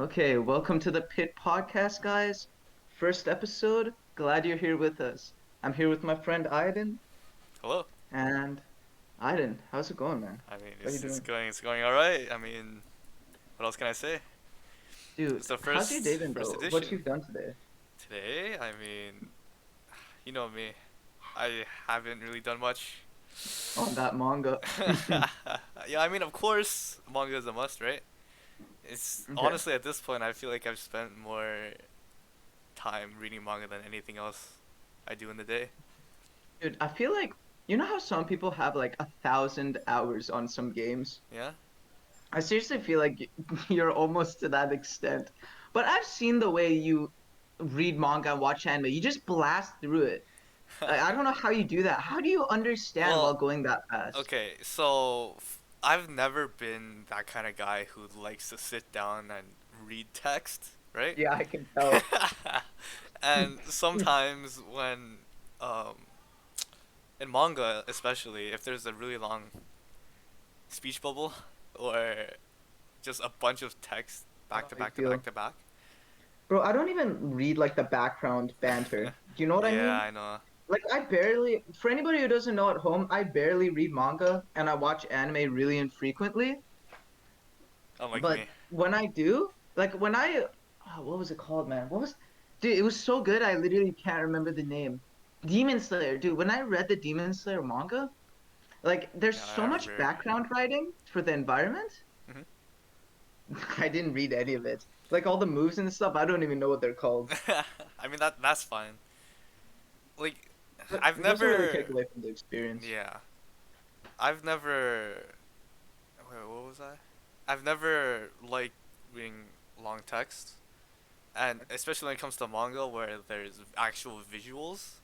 Okay, welcome to the Pit Podcast, guys. First episode. Glad you're here with us. I'm here with my friend Aiden. Hello. And Aiden, how's it going, man? I mean, How you it's doing? going all right. I mean, what else can I say? Dude, It's the how's your day been, first though? What edition you've done today? today. I mean, you know me. I haven't really done much. On that manga. Yeah, I mean, of course, manga is a must, right? It's Okay. honestly at this point, I feel like I've spent more time reading manga than anything else I do in the day. Dude, I feel like, you know how some people have like 1,000 hours on some games? Yeah. I seriously feel like you're almost to that extent. But I've seen the way you read manga and watch anime. You just blast through it. I don't know how you do that. How do you understand while Well, going that fast? okay, so I've never been that kind of guy who likes to sit down and read text, right? Yeah, I can tell. And sometimes when, um, in manga especially, if there's a really long speech bubble or just a bunch of text I back know to how you back to back feel. to back. Bro, I don't even read like the background banter. Do you know what I Yeah, mean? I know. Like I barely, for anybody who doesn't know at home, I barely read manga and I watch anime really infrequently. Unlike But me. when I do, like when I, what was it called, man? Dude, it was so good. I literally can't remember the name. Demon Slayer, dude. When I read the Demon Slayer manga, like there's Yeah, so I much remember. background writing for the environment. I didn't read any of it. Like all the moves and stuff, I don't even know what they're called. I mean that's fine. Like But I've it doesn't really never take away from the experience. yeah. I've never wait, what was I? I've never liked reading long text, and especially when it comes to manga where there's actual visuals,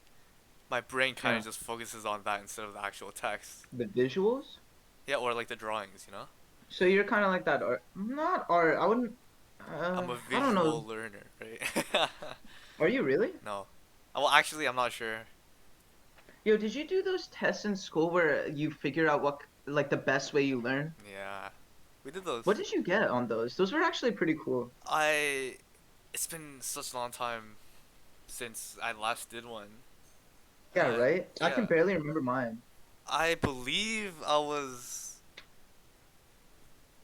my brain kind Yeah. of just focuses on that instead of the actual text. The visuals? Yeah, or like the drawings, you know? So you're kind of like that art. Not art. I wouldn't. I'm a I don't know. visual learner, right? Are you really? No. Well, actually, I'm not sure. Yo, did you do those tests in school where you figure out what, like, the best way you learn? Yeah, we did those. What did you get on those? Those were actually pretty cool. I. It's been such a long time since I last did one, Yeah, and right? I can yeah, barely remember mine. I believe I was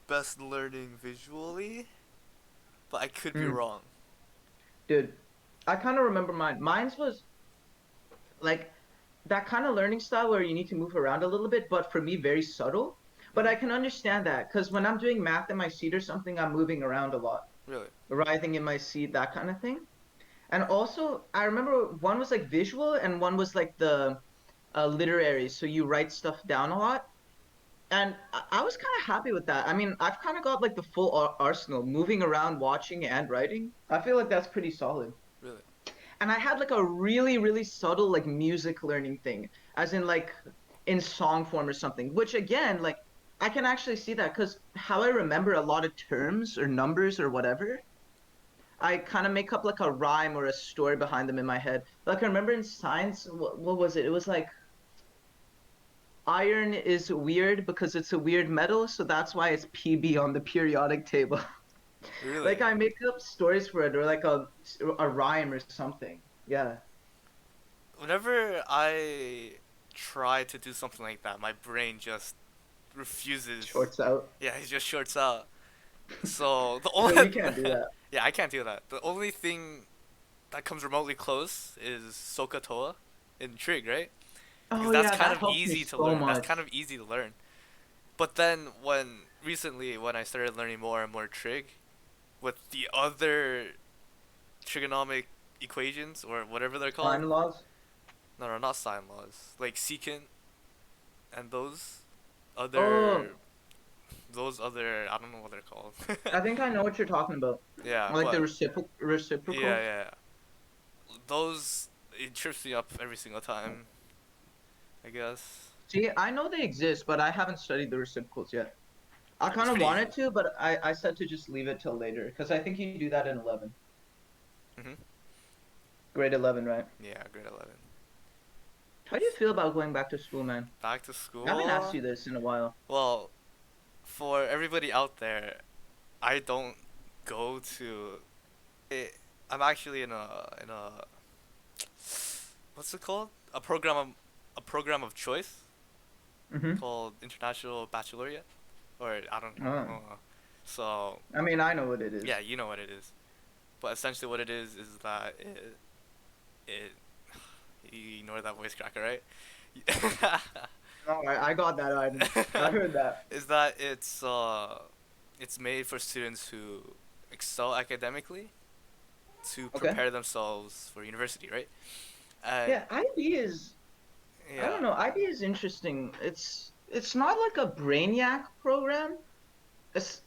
best learning visually, but I could be Hmm. wrong. Dude, I kind of remember mine. Mine's was like that kind of learning style where you need to move around a little bit, but for me, very subtle. But I Hmm. can understand that because when I'm doing math in my seat or something, I'm moving around a lot, Really? writhing in my seat, that kind of thing. And also, I remember one was like visual and one was like the literary. So you write stuff down a lot. And I was kind of happy with that. I mean, I've kind of got like the full arsenal, moving around, watching, and writing. I feel like that's pretty solid. Really? And I had like a really, really subtle like music learning thing, as in like in song form or something, which again, like I can actually see that because how I remember a lot of terms or numbers or whatever, I kind of make up like a rhyme or a story behind them in my head. Like I remember in science, what was it? It was like iron is weird because it's a weird metal, so that's why it's Pb on the periodic table. Really? Like I make up stories for it or like a rhyme or something. Yeah. Whenever I try to do something like that, my brain just refuses. Shorts out. Yeah, it just shorts out. So the Yo, only you can't do that. yeah, I can't do that. The only thing that comes remotely close is Sokotoa in Trig, right? Because Oh that's yeah, kind that of helped me easy to so learn. That's kind much. of easy to learn. But then when I started learning more and more trig with the other trigonomic equations or whatever they're called. Sine laws. No, not sine laws. Like secant and other Oh, those other I don't know what they're called. I think I know what you're talking about. Yeah, Like the but yeah, reciprocals. yeah. Those it trips me up every single time, I guess. See, I know they exist, but I haven't studied the reciprocals yet. I It's kind of pretty wanted easy. to, but I said to just leave it till later because I think you do that in 11, Mhm. grade 11, right? Yeah, grade 11. How do you feel about going back to school, man? Back to I haven't asked school. you this in a while. Well, for everybody out there, I don't. go to it, I'm actually in a what's it called? A program of choice Mm-hmm. called International Baccalaureate, or I don't Oh, know. So I mean, I know what it yeah, is. you know what it is. But essentially, what it is that it you ignore that voice cracker, right? No, I got that, Aiden. I heard that. Is that it's made for students who excel academically to Okay. prepare themselves for university, right? And Yeah, IB is, I yeah, don't know, IB is interesting. It's not like a Brainiac program. It's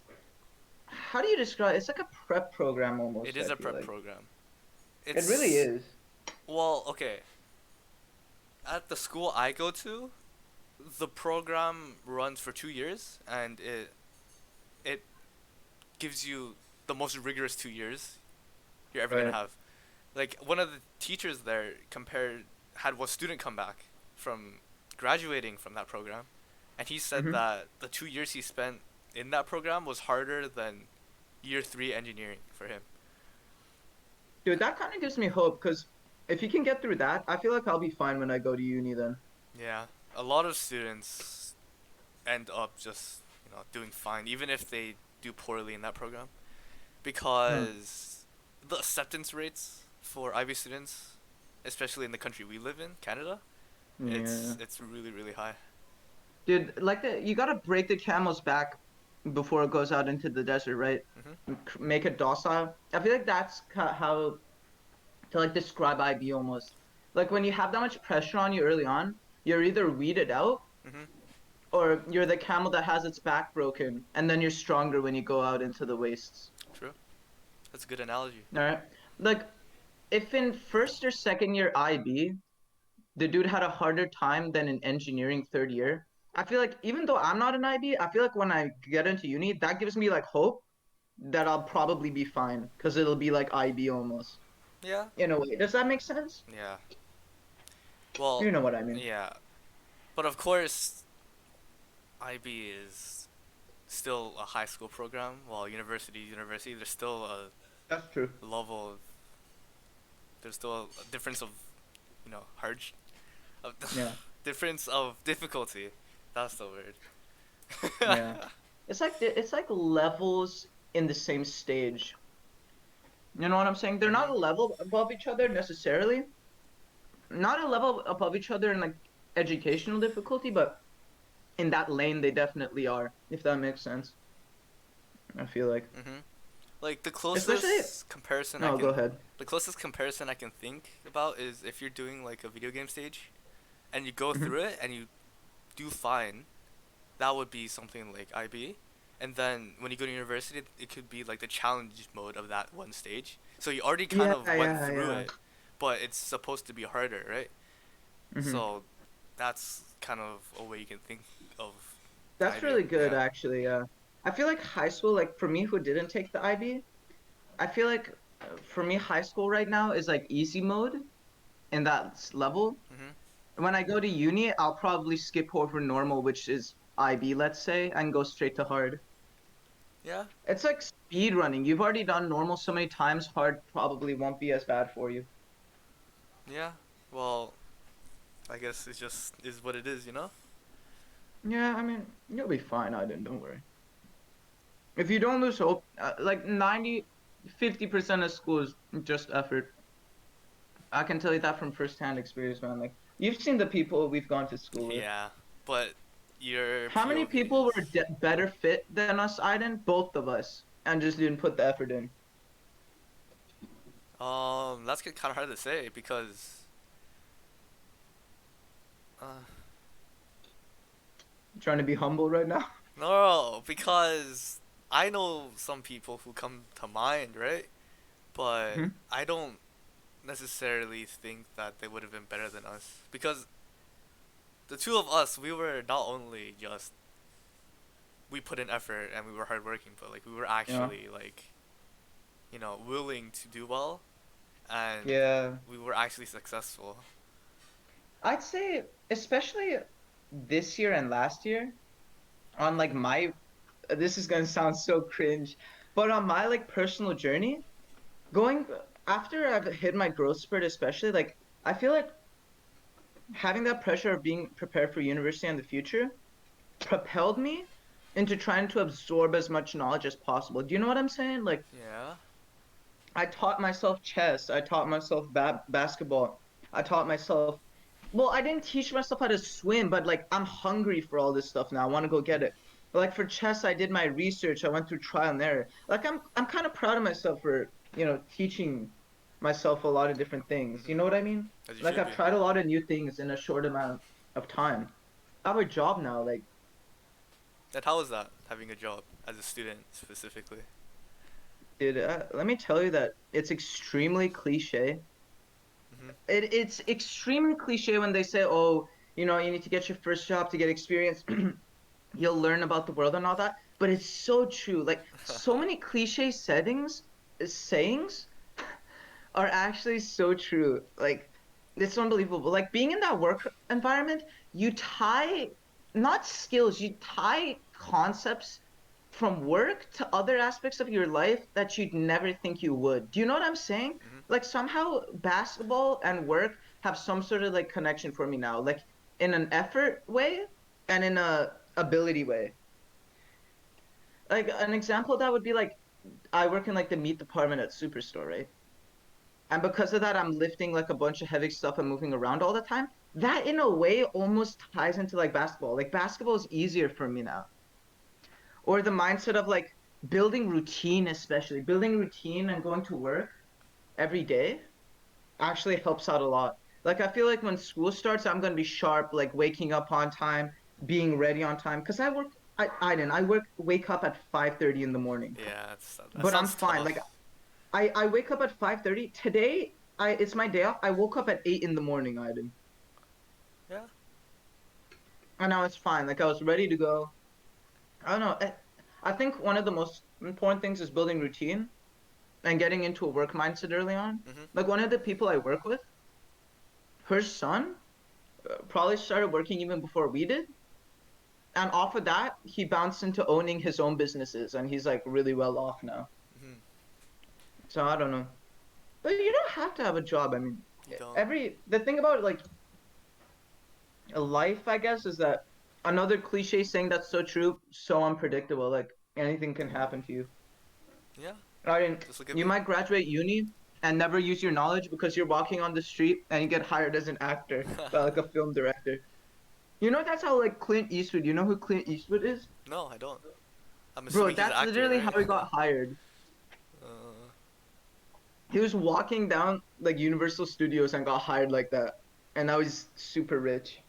how do you describe it's like a prep program it almost, is I a feel prep like. program. It really It's is. well, okay. At the school I go to, the program runs for 2 years, and it gives you the most rigorous 2 years you're ever gonna Right. have. Like one of the teachers there compared had one student come back from graduating from that program, and he said Mm-hmm. that the 2 years he spent in that program was harder than year three engineering for him. Dude, that kind of gives me hope because if you can get through that, I feel like I'll be fine when I go to uni then. Yeah, a lot of students end up just doing fine even if they do poorly in that program Hmm. because the acceptance rates for IB students, especially in the country we live in, Canada, Yeah. it's really really high. Dude, like you gotta break the camel's back before it goes out into the desert, right? Mhm. Make it docile. I feel like that's how to like describe IB almost. Like when you have that much pressure on you early on, you're either weeded out Mhm. or you're the camel that has its back broken, and then you're stronger when you go out into the wastes. True. That's a good analogy. All right? Like if in first or second year IB, the dude had a harder time than in engineering third year. I feel like even though I'm not an IB, I feel like when I get into uni, that gives me like hope that I'll probably be fine because it'll be like IB almost Yeah. in a way. Does that make sense? Yeah. Well, You know what I mean. yeah. But of course, IB is still a high school program, while university, there's still a That's true. level of, there's still a difference of, hard, of Yeah, difference of difficulty. That's the word. yeah. It's like levels in the same stage. You know what I'm saying? They're not Mhm. a level above each other necessarily. Not a level above each other in like educational difficulty, but in that lane they definitely are, if that makes sense. I feel like. Mhm. Like Especially no, go ahead. the closest comparison I can think about is if you're doing like a video game stage, and you go Hmm. through it and you do fine, that would be something like IB. And then when you go to university, it could be like the challenge mode of that one stage. So you already kind Yeah, of went yeah, through yeah. it, but it's supposed to be harder, right? Hmm. So that's kind of a way you can think of the That's idea. really good, Yeah. actually. Yeah. I feel like high school, like for me who didn't take the IB, I feel like for me high school right now is like easy mode in that level. Mhm. When I go to uni, I'll probably skip over normal, which is IB, let's say, and go straight to hard. Yeah. It's like speed running. You've already done normal so many times, hard probably won't be as bad for you. Yeah. Well, I guess it just is what it is, you know? Yeah, I mean, you'll be fine, Aiden, don't worry. If you don't lose hope, like 90, 50% of school is just effort. I can tell you that from firsthand experience, man. Like, you've seen the people we've gone to school with. Yeah. But your How many POV people were is better fit than us, Aiden? Both of us, and just didn't put the effort in. that's kind of hard to say because uh Trying to be humble right now. no, because I know some people who come to mind, right? But Hmm. I don't necessarily think that they would have been better than us because the two of us, we were not only just we put in effort and we were hardworking, but like we were Yeah. actually like willing to do well, and Yeah. we were actually successful. I'd say, especially this year and last year, on like my, this is gonna sound so cringe. But on my like personal journey, going after I've hit my growth spurt, especially like I feel like having that pressure of being prepared for university in the future propelled me into trying to absorb as much knowledge as possible. Do you know what I'm saying? Like Yeah. I taught myself chess, I taught myself basketball, I taught myself. Well, I didn't teach myself how to swim, but like I'm hungry for all this stuff now. I want to go get it. But like for chess, I did my research. I went through trial and error. Like I'm kind of proud of myself for, teaching myself a lot of different things. You know Mhm. what I mean? As you Like should I've be. tried a lot of new things in a short amount of time. I have a job now. Like, And how is that having a job as a student specifically? dude, let me tell you that it's extremely cliche. Mhm. It's extremely cliche when they say, "Oh, you need to get your first job to get experience." You'll learn about the world and all that. But it's so true. Like so many cliche sayings are actually so true. Like it's unbelievable. Like being in that work environment, you tie not skills, you tie concepts from work to other aspects of your life that you'd never think you would. Do you know what I'm saying? Mhm. Like somehow basketball and work have some sort of like connection for me now, like in an effort way and in a ability way. Like an example of that would be like I work in like the meat department at Superstore, right? And because of that, I'm lifting like a bunch of heavy stuff and moving around all the time. That in a way almost ties into like basketball. Like basketball is easier for me now. Or the mindset of like building routine, especially building routine and going to work every day actually helps out a lot. Like I feel like when school starts, I'm gonna be sharp, like waking up on time, being ready on time. Cause I wake up at 5:30 in the morning, Yeah, that but I'm sounds fine. Like tough. I wake up at 5:30 today. It's my day off. I woke up at 8 in the morning, Aiden, Yeah. and now it's fine. Like I was ready to go. I don't know. I think one of the most important things is building routine and getting into a work mindset early on. Mhm. Like one of the people I work with, her son probably started working even before we did. And off of that, he bounced into owning his own businesses and he's like really well off now. Mhm. So I don't know. But you don't have to have a job. I mean, You don't. the thing about like a life, I guess, is that another cliche saying that's so true, so unpredictable. Like anything can happen to you. Yeah. I mean, Just look at you me. might graduate uni and never use your knowledge because you're walking on the street and you get hired as an actor by like a film director. You know that's how like Clint Eastwood. You know who Clint Eastwood is? No, I don't. I'm Bro, assuming he's an that's actor, literally how he right? got hired. uh, He was walking down like Universal Studios and got hired like that. And now he's super rich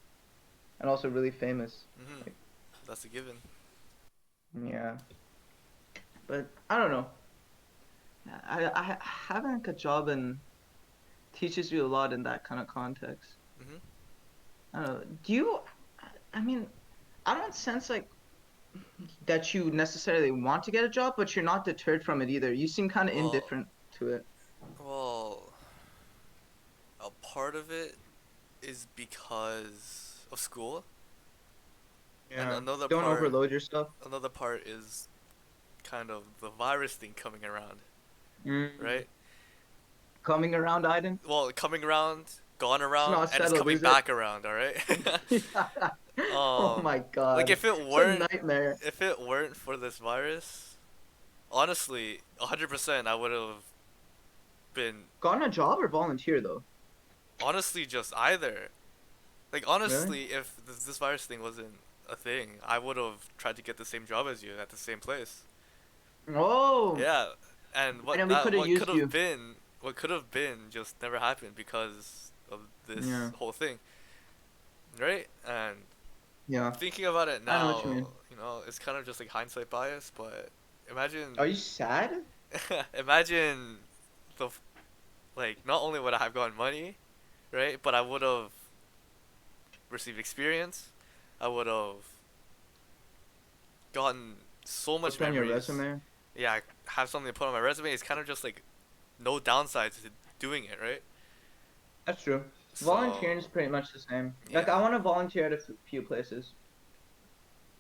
and also really famous. mhm. Like, That's a given. yeah. But I don't know. I having like a job and teaches you a lot in that kind of context. Mhm. I don't know. I mean, I don't sense like that you necessarily want to get a job, but you're not deterred from it either. You seem kind of Well, indifferent to it. well, a part of it is because of school, and Yeah. Don't overload yourself. another part is kind of the virus thing coming around, Mm. right? Coming around, Aiden? Well, coming around, gone It's around, not and it's settled, coming is it? back around. All right. Oh um, my like God. It's a nightmare. if it weren't for this virus, honestly, 100% I would have been Gotten a job or volunteer though? honestly just either. Like Really? honestly, if this virus thing wasn't a thing, I would have tried to get the same job as you at the same place. Oh, Yeah, and and then we could have used you. what could have been just never happened because of this Yeah. whole thing, right? And Yeah. thinking about it I know what you now, mean. it's kind of just like hindsight bias, but imagine, Are you sad? imagine the like not only would I have gotten money, right, but I would have received experience, I would have gotten so much Put on your memories. resume. Yeah, have something to put on my resume. It's kind of just like no downsides to doing it, right? That's true. Volunteering So is pretty much the same. Like I yeah. want to volunteer at a few places.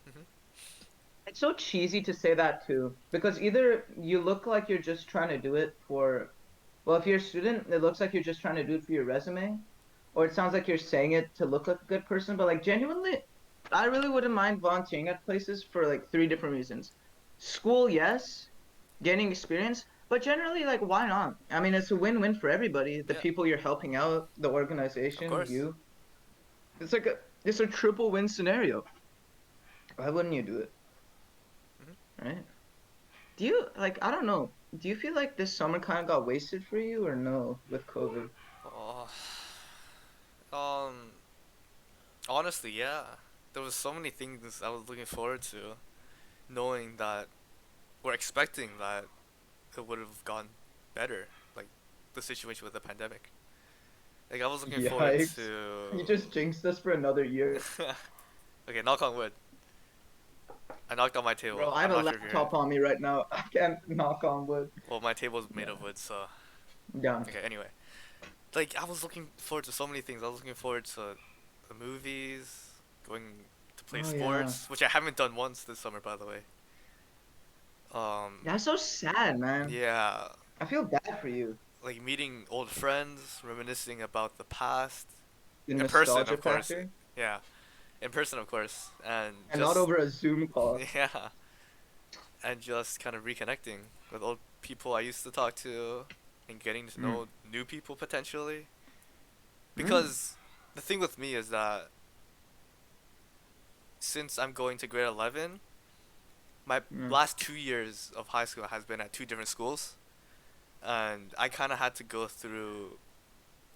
Hmm. it's so cheesy to say that too, because either you look like you're just trying to do it for, well, if you're a student, it looks like you're just trying to do it for your resume, or it sounds like you're saying it to look like a good person, but like genuinely, I really wouldn't mind volunteering at places for like three different reasons. School, yes, gaining experience, but generally, like, why not? I mean, it's a win-win for everybody. The Yeah, people you're helping out, the of organization, course. you. It's like it's a triple win scenario. Why wouldn't you do it, Hmm. right? Do you like, I don't know. Do you feel like this summer kind of got wasted for you or no with COVID? Oh, um, honestly, yeah. There was so many things I was looking forward to, knowing that we're expecting that it would have gone better, like the situation with the pandemic. Like I was looking forward Yikes. to. You just jinxed us for another year. Okay, knock on wood. I knocked on my Bro, table. I I'm have a not sure if you heard. laptop on me right now. I can't knock on wood. Well, my table's made of Yeah. wood, so Yeah. okay. Anyway, like I was looking forward to so many things. I was looking forward to the movies, going to play Oh yeah. sports, which I haven't done once this summer, by the way. Um, That's so sad, man. yeah, I feel bad for you. like meeting old friends, reminiscing about the past, The in person, nostalgia of course. factor. Yeah, in person, of course, and And not just over a Zoom call. yeah, and just kind of reconnecting with old people I used to talk to, and getting to Mm. know new people potentially. Mm. Because the thing with me is that since I'm going to grade 11, my Mm. last 2 years of high school has been at two different schools, and I kind of had to go through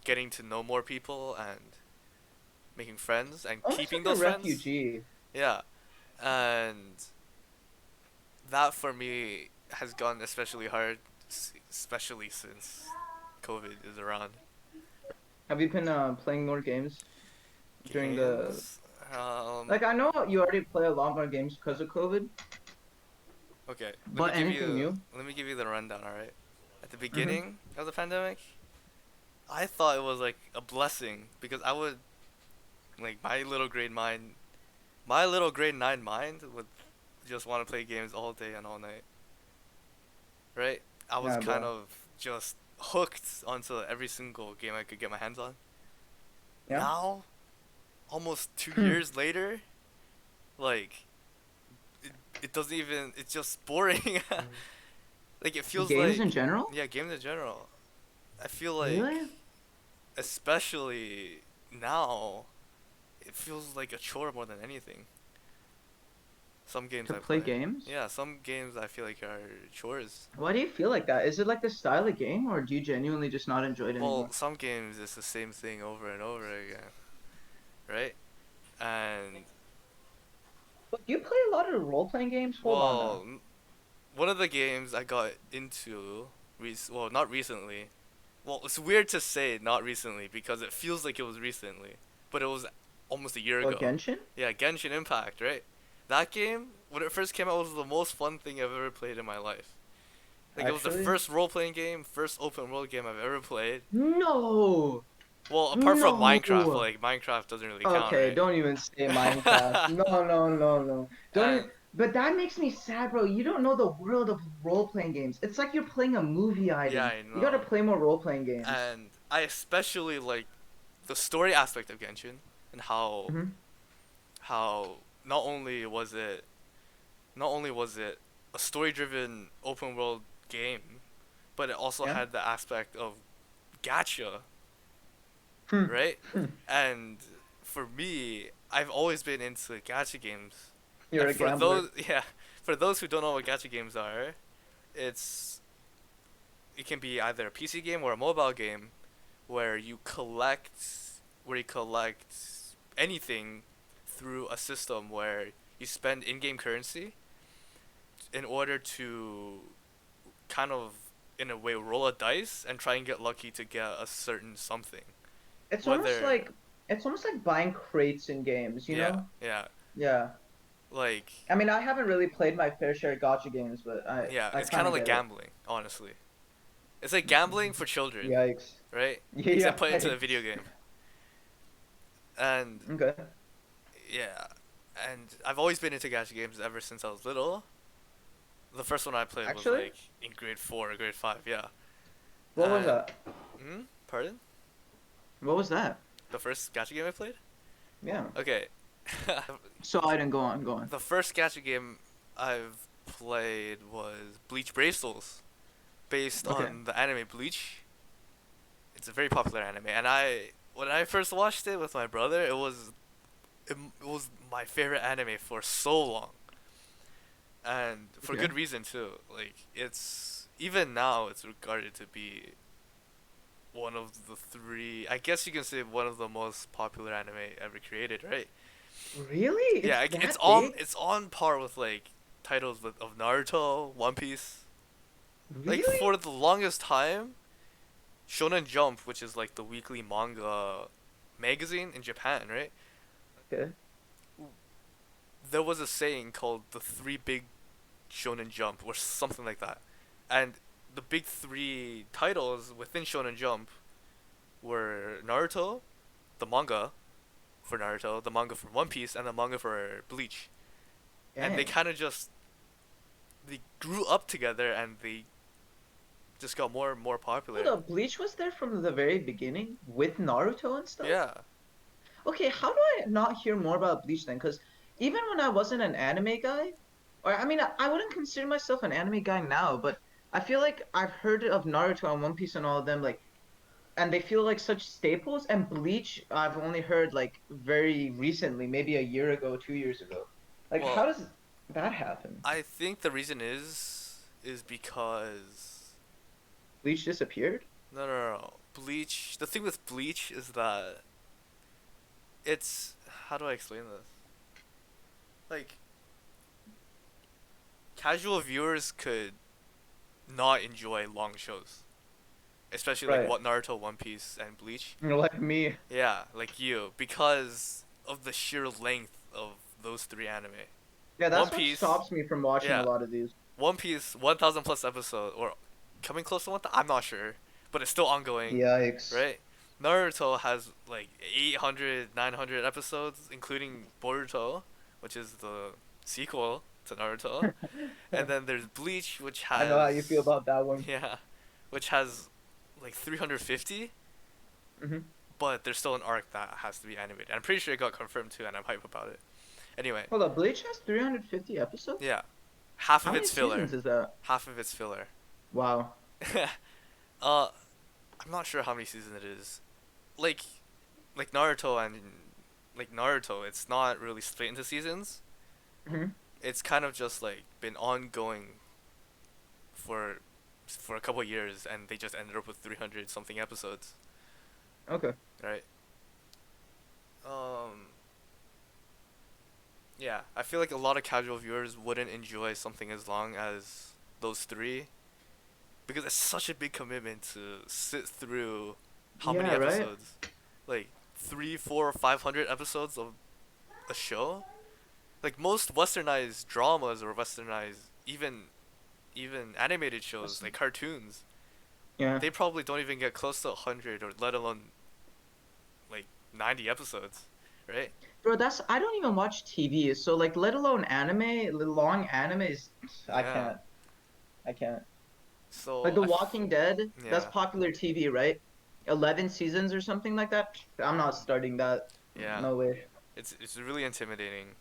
getting to know more people and making friends and Almost keeping like a those friends. refugee. Yeah, and that for me has gone especially hard, especially since COVID is around. Have you been playing more games during the Games. like I know you already play a lot more games because of COVID, Okay. but anything new? Let me give you the rundown. All right. At the Mm-hmm. beginning of the pandemic, I thought it was like a blessing because I would like my little grade 9 mind would just want to play games all day and all night. Right. I was Yeah, kind bro. of just hooked onto every single game I could get my hands on. Yeah. Now, almost two Hmm. years later, like it doesn't even. It's just boring. Like it feels Games in like, general? yeah, games in general. I feel like, Really? especially now, it feels like a chore more than anything. Some games To I play play. games? Yeah, some games I feel like are chores. Why do you feel like that? Is it like the style of game, or do you genuinely just not enjoy it Well, anymore? some games it's the same thing over and over again, right? And But do you play a lot of role-playing games? Hold on now. well, one of the games I got into, well, not recently. Well, it's weird to say not recently because it feels like it was recently, but it was almost a year What, ago. Genshin? Yeah, Genshin Impact, right? That game, when it first came out, was the most fun thing I've ever played in my life. Like, it was the Actually? first role playing game, first open world game I've ever played. No! Well, apart from Minecraft, but No! like, Minecraft doesn't really count, Okay, right? don't even say Minecraft. No, no, no, no. Don't and even. But that makes me sad, bro. You don't know the world of role-playing games. It's like you're playing a movie yeah, item. I You gotta know. play more role-playing games. And I especially like the story aspect of Genshin and Hmm. how not only was it a story driven open world game, but it also Yeah? had the aspect of gacha, Hmm. right? Hmm. And for me, I've always been into gacha games. You're And a for gambler. those yeah, for those who don't know what gacha games are, it's it can be either a PC game or a mobile game where you collect anything through a system where you spend in-game currency in order to kind of in a way roll a dice and try and get lucky to get a certain something. It's almost Whether like it's almost like buying crates in games, you yeah, know? yeah, Yeah. like I mean, I haven't really played my fair share of gacha games, but I yeah, I it's kind kind of of like get it. gambling, honestly. It's like gambling for children, Yikes. right? Except put into a Yikes. video game. And Okay. yeah, and I've always been into gacha games ever since I was little. The first one I played was Actually, like in grade 4 or grade 5, yeah. what was And that? pardon? What was that? The first gacha game I played? Yeah. Okay. So I didn't go on. Go on. The first gacha game I've played was Bleach Brave Souls, based Okay. on the anime Bleach. It's a very popular anime, and I when I first watched it with my brother, it was my favorite anime for so long, and for Okay. good reason too. Like it's even now it's regarded to be one of the three. I guess you can say one of the most popular anime ever created, right? Really? Yeah, It's it's that on big? par with like titles of Naruto, One Piece. Like Really? for the longest time, Shonen Jump, which is like the weekly manga magazine in Japan, right? Okay. There was a saying called the three big Shonen Jump or something like that. And the big three titles within Shonen Jump were Naruto, the manga for Naruto, the manga for One Piece, and the manga for Bleach. And they Dang. kind of just they grew up together and they just got more and more Hold popular. up, Bleach was there from the very beginning with Naruto and stuff? Yeah. Okay, how do I not hear more about Bleach then? Because even when I wasn't an anime guy, or I mean, I wouldn't consider myself an anime guy now, but I feel like I've heard of Naruto and One Piece and all of them, like, and they feel like such staples. And Bleach, I've only heard like very recently, maybe a year ago, 2 years ago. Like, how Well, does that happen? I think the reason is because Bleach disappeared? no. Bleach. The thing with Bleach is that it's how do I explain this? Like casual viewers could not enjoy long shows, especially like Right. what Naruto, One Piece, and Bleach. You're like me. Yeah, like you, because of the sheer length of those three anime. Yeah, One that's what Piece, stops me from watching a yeah, lot of these. One Piece, 1,000 plus episode or coming close to 1,000. I'm not sure, but it's still ongoing, Yikes. right? Naruto has like 800, 900 episodes, including Boruto, which is the sequel to Naruto. And then there's Bleach, which I know how you feel has, about that one. yeah, which has like 350, Hmm. but there's still an arc that has to be animated. I'm pretty sure it got confirmed too, and I'm hype about it. Anyway, Hold up, Bleach has 350 episodes? yeah, half How of many it's filler. seasons is that? Half of it's filler. Wow. uh, I'm not sure how many seasons it is. Like, like Naruto and like Naruto, it's not really split into seasons. Hmm. It's kind of just like been ongoing for a couple years, and they just ended up with 300 something episodes, Okay. right? Um, yeah, I feel like a lot of casual viewers wouldn't enjoy something as long as those three because it's such a big commitment to sit through how many Yeah, right? episodes? Like 3, 4, 500 episodes of a show? Like most westernized dramas or westernized even animated shows like cartoons, Yeah. they probably don't even get close to 100 or let alone like 90 episodes, right? Bro, I don't even watch TV, so like let alone anime, long animes, I Yeah. can't. I can't. Like So The Walking Dead, that's yeah. popular TV, right? 11 seasons or something like that. I'm not starting that. Yeah. No way. It's really intimidating.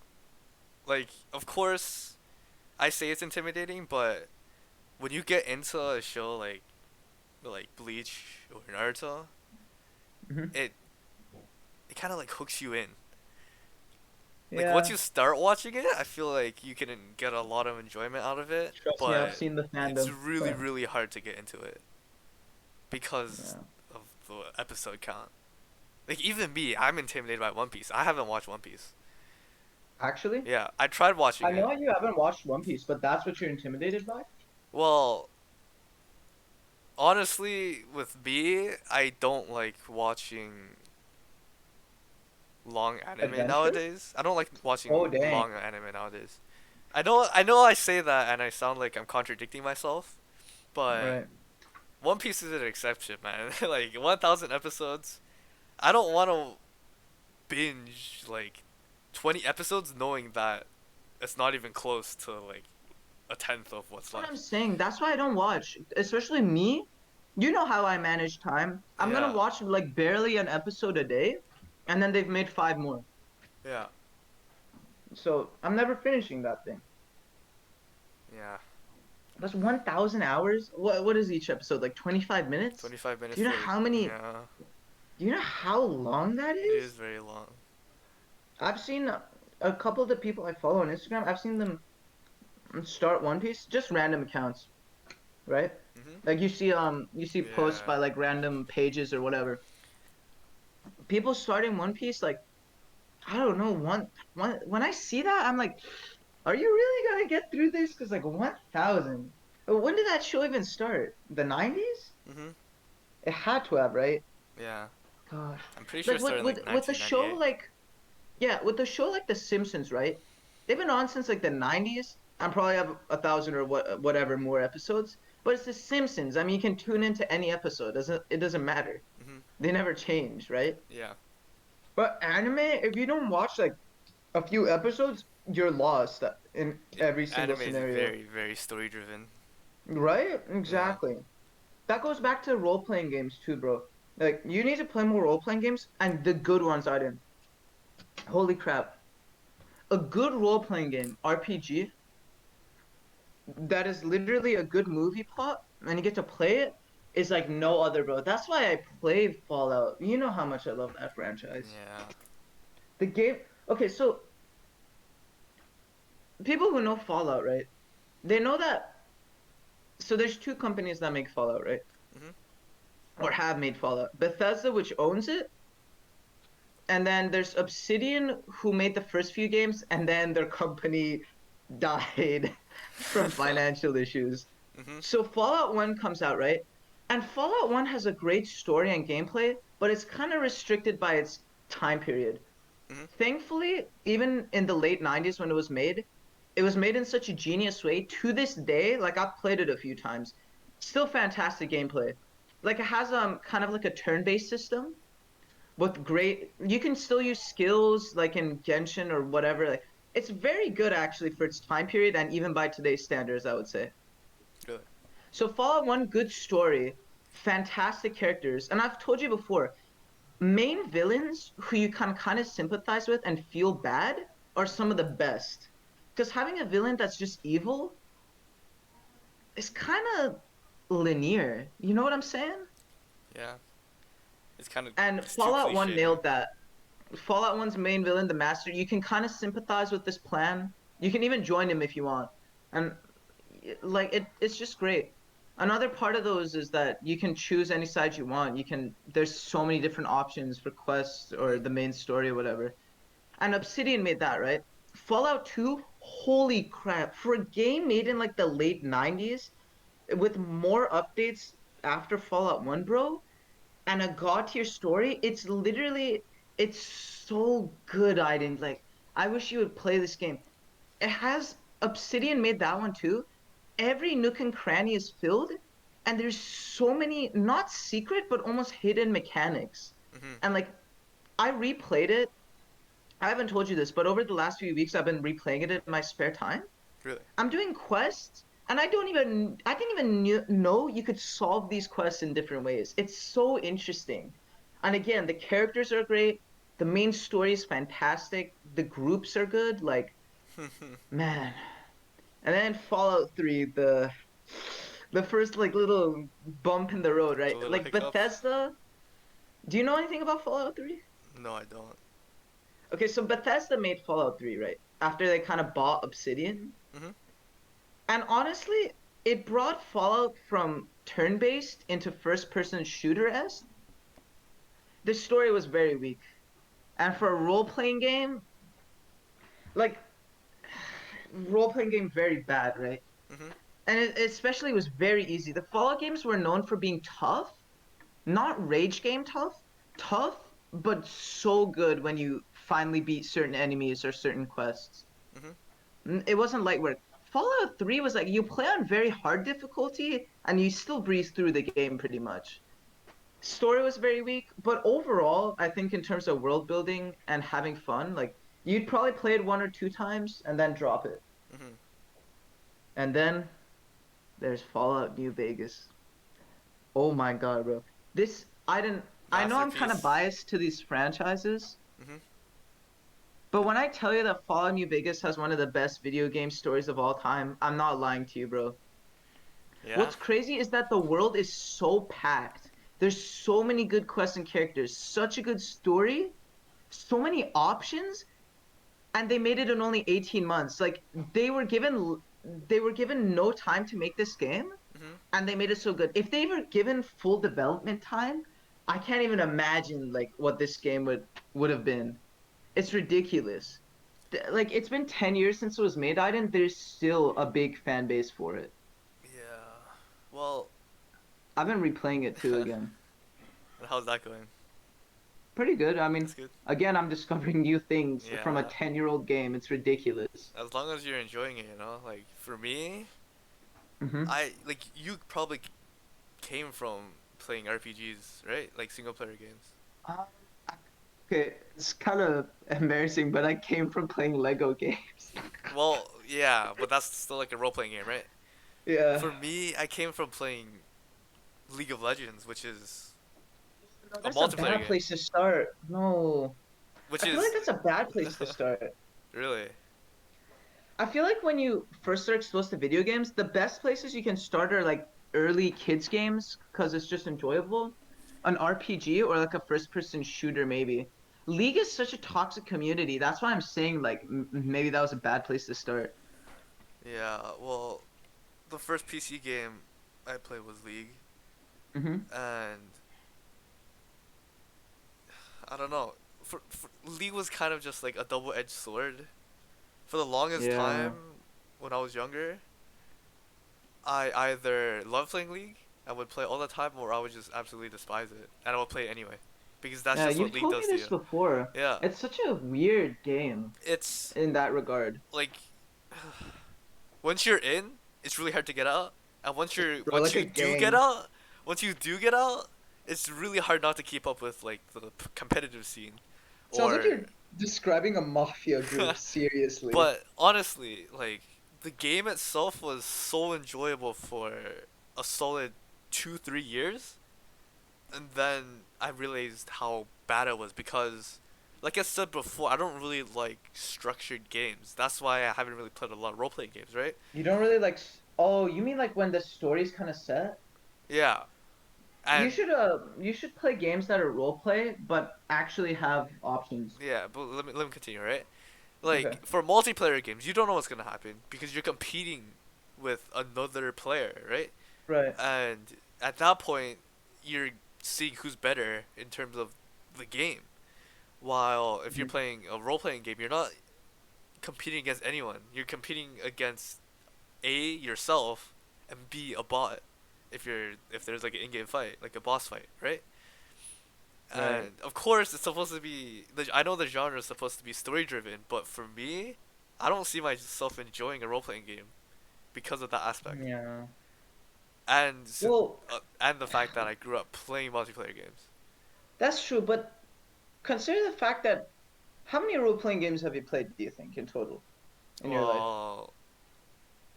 Like of course I say it's intimidating, but when you get into a show like Bleach or Naruto, Hmm. it it kind of like hooks you in. Like once Yeah. you start watching it, I feel like you can get a lot of enjoyment out of it, Trust me, I've but seen the it's fandom. really hard to get into it because Yeah. of the episode count. Like even me, I'm intimidated by One Piece. I haven't watched One Piece. Actually, Yeah, I tried watching I it. know you haven't watched One Piece, but that's what you're intimidated by? Well, honestly, with me, I don't like watching long anime Adventure? nowadays. I don't like watching Oh, dang. long anime nowadays. I know I say that and I sound like I'm contradicting myself, but Right. One Piece is an exception, man. Like 1,000 episodes. I don't want to binge like 20 episodes knowing that it's not even close to like a tenth of what's That's what I'm left. saying. That's why I don't watch. Especially me. You know how I manage time. I'm gonna Yeah, watch like barely an episode a day, and then they've made five more. yeah, So I'm never finishing that thing. yeah. That's 1,000 hours. What is each episode? Like 25 minutes? 25 Do minutes you know for how many? yeah. Do you know how long that It is is? very long. I've seen a couple of the people I follow on Instagram. I've seen them start One Piece, just random accounts, right? Mhm. Like you see posts Yeah. by like random pages or whatever. People starting One Piece like I don't know one when I see that I'm like, are you really gonna get through this? Because like 1,000. When did that show even start? The 90s? Mhm. It had to have, right? Yeah. Gosh. I'm pretty sure Like it started in like with the show 1998. like yeah, with the show like The Simpsons, right? They've been on since like the 90s. I'm probably have 1,000 or whatever more episodes, but it's The Simpsons. I mean, you can tune into any episode. It doesn't matter. Mhm. They never change, right? Yeah. But anime, if you don't watch like a few episodes, you're lost in every single Anime is scenario. very very story driven. Right? Yeah. Exactly. That goes back to role-playing games too, bro. Like you need to play more role-playing games and the good ones are in. Holy crap. A good role-playing game, RPG, that is literally a good movie plot and you get to play it is like no other, bro. That's why I play Fallout. You know how much I love that franchise. Yeah. The game, okay, so people who know Fallout, right? They know that so there's two companies that make Fallout, right? Mhm. Or have made Fallout. Bethesda, which owns it, and then there's Obsidian, who made the first few games, and then their company died from financial issues. Mhm. So Fallout 1 comes out, right? And Fallout 1 has a great story and gameplay, but it's kind of restricted by its time period. Mhm. Thankfully, even in the late 90s when it was made in such a genius way. To this day, like I've played it a few times, still fantastic gameplay. Like it has kind of like a turn-based system with great. You can still use skills like in Genshin or whatever. Like it's very good actually for its time period and even by today's standards, I would say. Really. So Fallout 1, good story, fantastic characters, and I've told you before, main villains who you can kind of sympathize with and feel bad are some of the best. Because having a villain that's just evil is kind of linear. You know what I'm saying? Yeah. It's kind of And it's too Fallout 1 cliche now. nailed that. Fallout 1's main villain, the Master, you can kind of sympathize with this plan. You can even join him if you want. And like it's just great. Another part of those is that you can choose any side you want. There's so many different options for quests or Mhm. the main story or whatever. And Obsidian made that, right? Fallout 2, holy crap. For a game made in like the late 90s with more updates after Fallout 1, bro, and a god tier story, it's so good, Aiden. Like I wish you would play this game. It has Obsidian made that one too. Every nook and cranny is filled, and there's so many not secret but almost hidden mechanics. Mhm. And like I replayed it. I haven't told you this, but over the last few weeks I've been replaying it in my spare time. Really. I'm doing quests and I didn't even know you could solve these quests in different ways. It's so interesting. And again, the characters are great. The main story is fantastic. The groups are good. Like, man. And then Fallout 3, the first like little bump in the road, The right? little Like hiccup. Bethesda, do you know anything about Fallout 3? No, I don't. Okay, so Bethesda made Fallout 3, right? After they kind of bought Obsidian. Mhm. And honestly, it brought Fallout from turn-based into first-person shooter-esque. The story was very weak. And for a role-playing game, like role-playing game very bad, right? Mhm. And it especially was very easy. The Fallout games were known for being tough, not rage game tough, tough, but so good when you finally beat certain enemies or certain quests. Mhm. It wasn't light work. Fallout 3 was like you play on very hard difficulty and you still breeze through the game pretty much. Story was very weak, but overall, I think in terms of world building and having fun, like You'd probably play it 1 or 2 times and then drop it. Hmm. And then there's Fallout New Vegas. Oh my God, bro. This I didn't I know I'm kind of Masterpiece. biased to these franchises, Hmm. but when I tell you that Fallout New Vegas has one of the best video game stories of all time, I'm not lying to you, bro. Yeah. What's crazy is that the world is so packed. There's so many good quests and characters, such a good story, so many options, and they made it in only 18 months. Like they were given no time to make this game, Hmm. and they made it so good. If they were given full development time, I can't even imagine like what this game would have been. It's ridiculous. Like it's been 10 years since it was made, Aiden. There's still a big fan base for it. Yeah. Well, I've been replaying it too again. how's that going? Pretty good. I That's mean, good. again, I'm discovering new things from a Yeah. 10-year-old game. It's ridiculous. As long as you're enjoying it, you know. Like for me, Mm-hmm. I like you probably came from playing RPGs, right? Like single player games. Um, okay, it's kind of embarrassing, but I came from playing Lego games. Well, yeah, but that's still like a role playing game, right? Yeah. For me, I came from playing League of Legends, which is No, a that's a multiplayer bad game. place to start. No. Which I feel like is that's a bad place to start. really. I feel like when you first are exposed to video games, the best places you can start are like early kids games because it's just enjoyable. An RPG or like a first person shooter maybe. League is such a toxic community. That's why I'm saying like maybe that was a bad place to start. Yeah, well, the first PC game I played was League, Hmm. and I don't know. For League was kind of just like a double-edged sword. For the longest Yeah. time, when I was younger, I either loved playing League and would play all the time, or I would just absolutely despise it, and I would play it anyway, because that's Yeah, just you've what League told me does to this you. before. Yeah, It's such a weird game it's in that regard. like once you're in, it's really hard to get out, and Bro, once like a you do get gang. out, once you do get out, it's really hard not to keep up with like the competitive scene, Sounds like or you're describing a mafia group, seriously. but honestly, like the game itself was so enjoyable for a solid 2 3 years, and then I realized how bad it was because, like I said before, I don't really like structured games. That's why I haven't really played a lot of role playing games, right? You don't really like. Oh, you mean like when the story's kind of set? Yeah, and You should play games that are role play but actually have options. yeah, but let me continue, right? Okay. Like for multiplayer games, you don't know what's gonna happen because you're competing with another player, right? Right. And at that point, you're seeing who's better in terms of the game. While if you're Mhm. playing a role playing game, you're not competing against anyone. You're competing against A yourself and B a bot. If there's like an in-game fight, like a boss fight, right? Right. And of course, it's supposed to be. I know the genre is supposed to be story driven, but for me, I don't see myself enjoying a role playing game because of that aspect, Yeah. and Well, and the fact that I grew up playing multiplayer games. that's true, but consider the fact that how many role-playing games have you played, do you think, in total in your life? Well,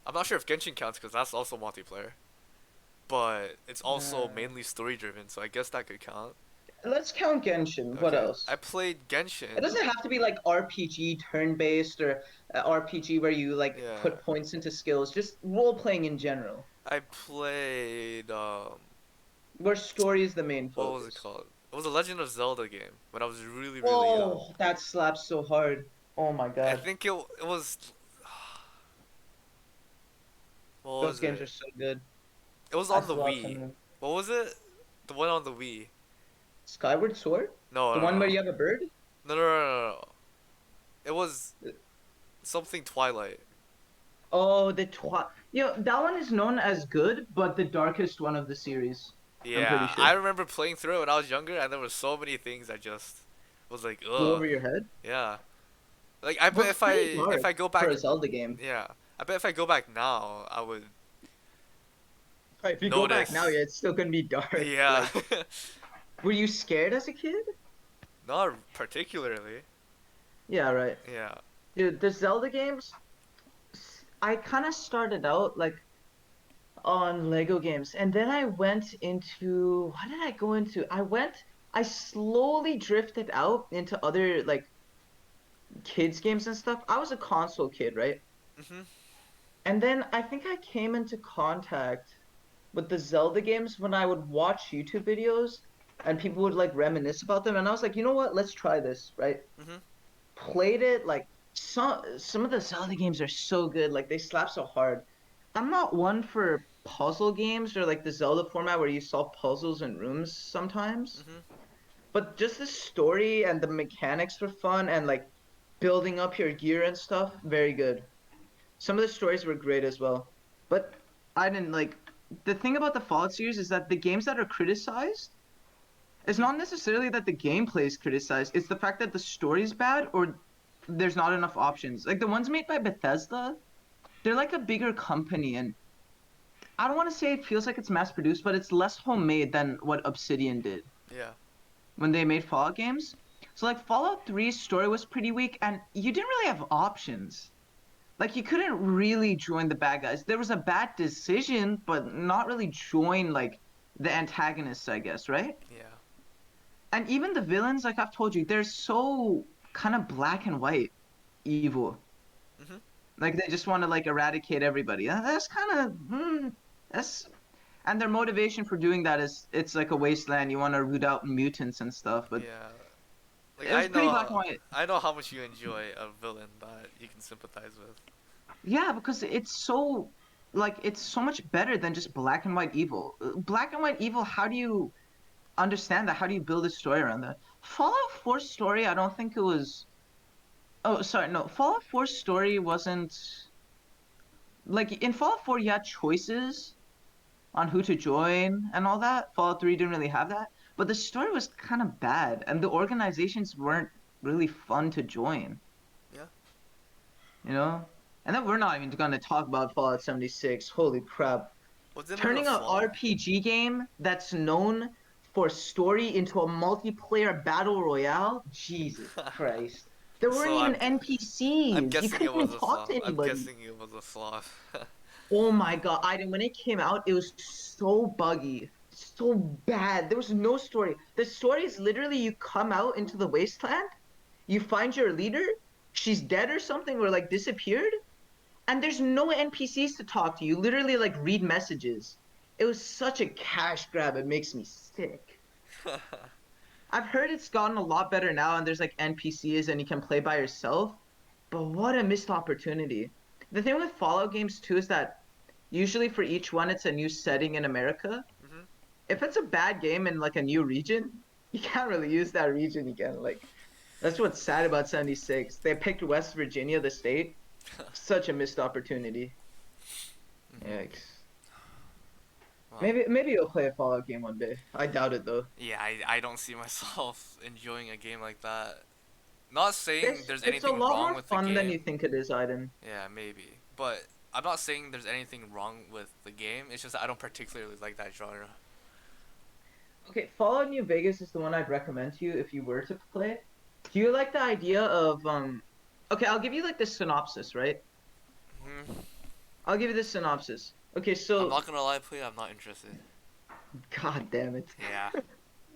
I'm not sure if Genshin counts because that's also multiplayer, but it's also Uh, mainly story driven, so I guess that could count. let's count Genshin. What Okay, I else? played It Genshin. doesn't have to be like RPG turn-based or RPG where you like Yeah, put points into skills, just role-playing in general, I played where story is the main what was it focus. called? It was a Legend of Zelda game when I was really young. Oh, that slaps so hard. Oh my I God. think it was what Those was games are it? so good. It was I on the still watch Wii. them. What was it? The one on the Wii. Skyward Sword? No, The no, one where no, you have a bird? no. It was something Twilight. Oh, that one is known as good, but the darkest one of the series. I'm pretty Yeah, I sure. remember playing through it when I was younger, and there were so many things I just was like, Go ugh, over your head. yeah. Like I bet Well, it's pretty if dark I go for back, a Zelda game. yeah, I bet if I go back now, I would Right, if you go back now, notice. yeah, it's still gonna be dark. Yeah, Like, were you scared as a kid? not particularly. Yeah, right. Yeah. Dude, the Zelda games, I kind of started out like on Lego games, and then I went into what did I go into? I slowly drifted out into other like kids games and stuff. I was a console kid, right? Mhm. And then I think I came into contact with the Zelda games when I would watch YouTube videos and people would like reminisce about them, and I was like, you know what? Let's try this, right? Mhm. Played it like some of the Zelda games are so good, like they slap so hard. I'm not one for puzzle games or like the Zelda format where you solve puzzles in rooms sometimes, Mhm. but just the story and the mechanics were fun and like building up your gear and stuff, very good. Some of the stories were great as well. But I didn't like the thing about the Fallout series is that the games that are criticized, it's Mhm. not necessarily that the gameplay is criticized, it's the fact that the story's bad or there's not enough options. Like the ones made by Bethesda, they're like a bigger company and I don't want to say it feels like it's mass produced, but it's less homemade than what Obsidian did Yeah. when they made Fallout games. So like Fallout 3's story was pretty weak and you didn't really have options. Like you couldn't really join the bad guys. There was a bad decision, but not really join like the antagonists, I guess, right? Yeah. And even the villains, like I've told you, they're so kind of black and white evil. Mhm. Like they just want to like eradicate everybody. That's kind of that's and their motivation for doing that is it's like a wasteland. You want to root out mutants and stuff, but Yeah. Like it was pretty black and white. I know how much you enjoy a villain that you can sympathize with. Yeah, because it's so like it's so much better than just black and white evil. Black and white evil, how do you understand that? How do you build a story around that? Fallout 4 story, I don't think it was. Oh, sorry, no. Fallout 4 story wasn't like in Fallout 4 you had choices on who to join and all that. Fallout 3 didn't really have that, but the story was kind of bad and the organizations weren't really fun to join, Yeah. you know? And then we're not even going to talk about Fallout 76. Holy crap. Wasn't it a Turning a flaw? RPG game that's known for story into a multiplayer battle royale? Jesus Christ. There weren't So even I'm NPCs. You guessing it couldn't was even a talk flaw. to I'm anybody. guessing it was a flaw. Oh my God. When it came out, it was so buggy. So bad. There was no story. The story is literally you come out into the wasteland, you find your leader, she's dead or something, or like disappeared, and there's no NPCs to talk to. You literally like read messages. It was such a cash grab. It makes me sick. I've heard it's gotten a lot better now, and there's like NPCs and you can play by yourself. But what a missed opportunity. The thing with Fallout games too is that usually for each one it's a new setting in America. Mhm. If it's a bad game in like a new region, you can't really use that region again. Like that's what's sad about 76. They picked West Virginia, the state. Such a missed opportunity. Mhm. Yikes. Well, Maybe you'll play a Fallout game one day. I doubt it though. yeah, I don't see myself enjoying a game like that. Not saying there's It's a anything lot wrong more with the fun than game. you think it is, Aiden. Yeah, maybe. But I'm not saying there's anything wrong with the game. It's just that I don't particularly like that genre. Okay, Fallout New Vegas is the one I'd recommend to you if you were to play. Do you like the idea of Okay, I'll give you like the synopsis, right? Hmm. I'll give you the synopsis. Okay, I'm so not gonna lie, play. I'm not interested. God damn it. Yeah.